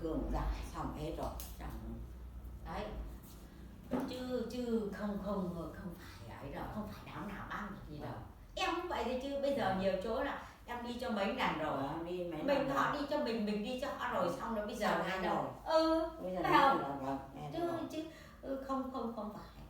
cương giải xong hết rồi. Đấy, chứ không phải ấy đâu, không phải đám nào bác được gì đâu. Em cũng vậy đấy chứ, bây giờ nhiều chỗ là em đi cho mấy lần rồi, mình họ đi cho mình đi cho họ rồi, xong rồi bây giờ ai đâu. Bây giờ phải không? Chứ không phải.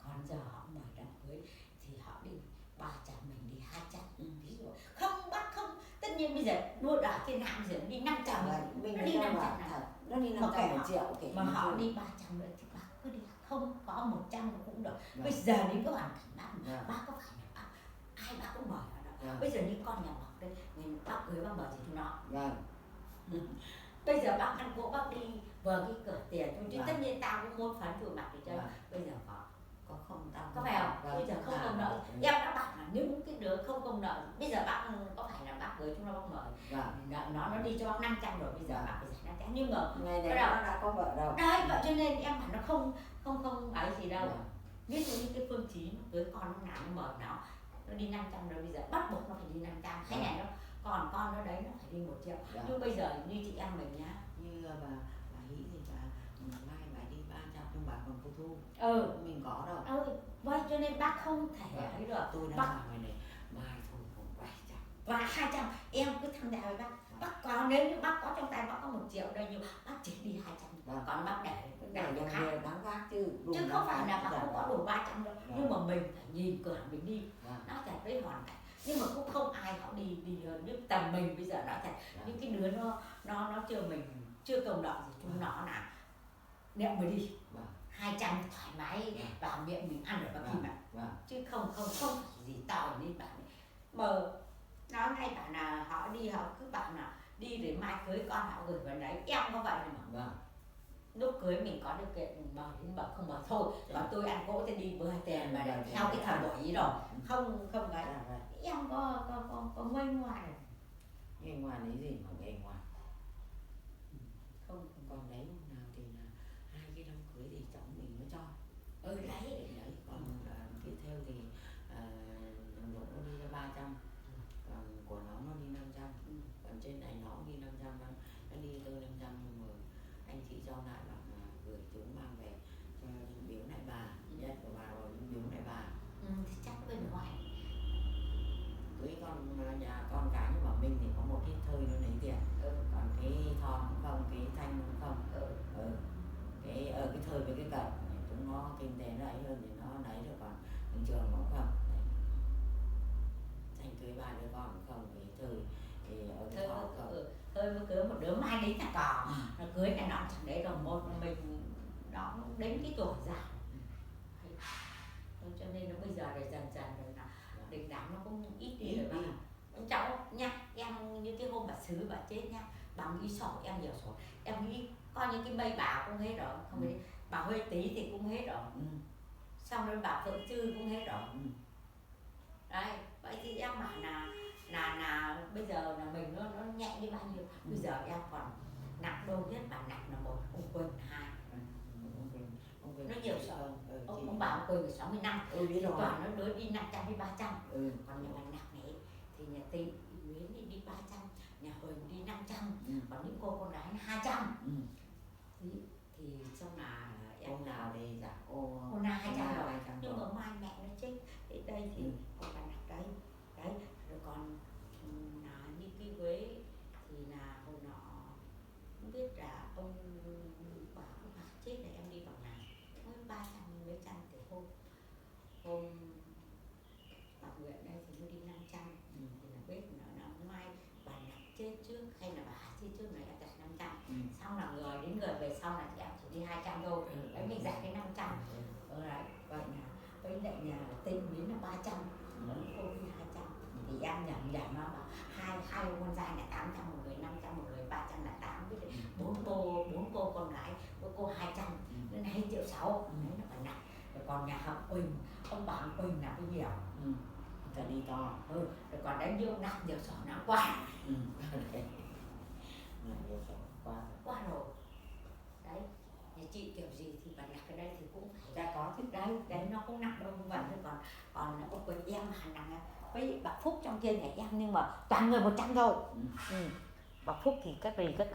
Còn giờ họ mời đám cưới thì họ đi 300, mình đi 200. Ví dụ không bắt không, tất nhiên bây giờ nuôi ở trên hạng giờ đi 500, mình đi 500 thật, nó đi 500 1 triệu kể mà họ đi 300 nữa thì bác cứ đi, không có 100 cũng được. Bây giờ đến cái hoàn cảnh bác có phải là bác ai bác cũng mời ở đâu. Bây giờ như con nhà Ngọc đây, bác cưới bác mời gì chúng nó. Bây giờ bác ăn cỗ bác đi vừa cái cửa tiền thôi, chứ tất nhiên tao cũng muốn phấn tụi bác để chơi. Bây giờ có không tao có phải không? Bây giờ không công nợ. Em đã bảo là những cái đứa không công nợ, bây giờ bác có phải là bác cưới chúng nó bác mời. Nó đi cho bác 500 rồi, bây giờ bác phải giải 500. Nhưng mà ngày này nó đã có vợ đâu. Đấy, vậy cho nên em bảo nó không ấy gì đâu. Ví dụ như cái Phương Chí nó cưới con nó nào nó mời nó đi 500 rồi, bây giờ bắt buộc nó phải đi 500. Hay là nó còn con nó đấy nó phải đi 1 triệu. Nhưng bây giờ như chị em mình nhá, như bà Hỷ thì bà mai bà đi 300 nhưng bà còn cô Thu. Mình có đâu. Vậy cho nên bác không thể ấy được. Tôi đã bảo này này, mai thôi cũng 700 và 200. Em cứ tham gia với bác. Bác có, nếu như bác có trong tay bác có 1 triệu đây, nhưng bác chỉ đi 200. Còn bác để cho khác đáng vác chứ không phải là bác không có đủ 300 đâu. Nhưng mà mình phải nhìn cửa mình đi. Nó thật với hoàn cảnh. Nhưng mà cũng không ai họ đi hơn. Nhưng tầm mình bây giờ nó thật, những cái đứa nó chưa công nợ gì chúng nó là niệm mới đi 200 thoải mái vào miệng mình ăn được bác Kim ạ. Chứ không phải gì tòi lên bạn. Mà nó hay bảo là họ đi, họ cứ bảo là đi để mai cưới con họ gửi vào đấy. Em có vậy mà. Lúc cưới mình có điều kiện mời đến bậc không mời thôi. Còn tôi ăn cỗ thì đi bữa tiền mà theo cái thời buổi ý rồi. Không vậy. Em có ngây ngoài. Ngây ngoài lấy gì mà ngây ngoài. Không còn đấy hôm nào thì là 2 cái đám cưới thì chồng mình mới cho. Đấy. Còn cái theo thì nó đi ra 300. Còn của nó đi 500. Còn trên này nó đi 500 đó. Nó đi tới 500 nhưng mà anh chị cho lại bảo là gửi chúng mang về cho biếu lại bà. Nhất của bà rồi biếu lại bà. Thì chắc bên ngoài Cưới nhà con cái nhưng mà mình thì có một ít thời nó lấy tiền. Còn cái thon cũng không, cái thanh cũng không. Cái ở cái thời với cái cận chúng nó kinh tế nó ấy hơn thì nó lấy được, còn bình thường cũng không. Thanh cưới 3 đứa con cũng không, cái thời thì ở cái thọ không. Thôi mới cưới một đứa mai đến là cò. Nó cưới này nọ chẳng đấy rồi, một mình nó đến cái tuổi già. Cho nên nó bây giờ là dần rồi là đình đám nó cũng ít đi rồi mà. Cháu nha, em như cái hôm bà Sứ bà chết nha, bà nghĩ sổ em nhiều sổ, em nghĩ coi như cái mây bà cũng hết rồi, không biết bà Huê Tý thì cũng hết rồi, xong rồi bà Phượng Trư cũng hết rồi. Đấy, vậy thì em bảo là bây giờ là mình nó nhẹ như bao nhiêu. Bây giờ em còn nặng đô nhất, bà nặng là 1, ông Quỳnh 2. Nó nhiều sợ. Ông bảo ông Quỳnh 60 năm. Toàn nó đứa đi 500 đi 300. Còn nhà bà nặng này thì nhà Tị Nguyễn đi 300, nhà Huỳnh đi 500. Còn những cô con gái 200. Thì xong là em hôm nào thì dạ cô nào 200 rồi. Nhưng mà mai mẹ nó chết thì đây thì con bà nặng đây. Đấy, rồi còn là như cái Quế thì là hồi nọ không biết là ông bảo ông Hà chết là em đi vào này mới 300 mấy trăm thì hôm bà Nguyện đây thì mới đi 500. Thì là biết nó mai bà nặng chết trước hay là bà Hà chết trước này em đặt 500. Xong là người đến người về sau là thì em chỉ đi 200 thôi. Đấy mình giải cái 500. Đấy, vậy là với lại nhà Tịnh Biến là 300. Cô đi 200. Thì em nhầm nó bảo hai con trai là 800, một người 500, một người 300 là 8. Biết bốn cô con gái, mỗi cô 200 nên 2,6 triệu. Đấy nó còn nặng. Rồi còn nhà họ Quỳnh, ông bà Quỳnh là cái nhiều. Phải đi to. Rồi còn đấy nhiều nặng nhiều sổ nặng quá. Quá rồi. Đấy, nhà chị kiểu gì thì bà nặng cái đây thì cũng phải có chứ. Đấy nó cũng nặng đâu không vậy. Còn ông Quỳnh em mà nặng với bà Phúc trong kia nhà em, nhưng mà toàn người 100 thôi. Bà Phúc thì các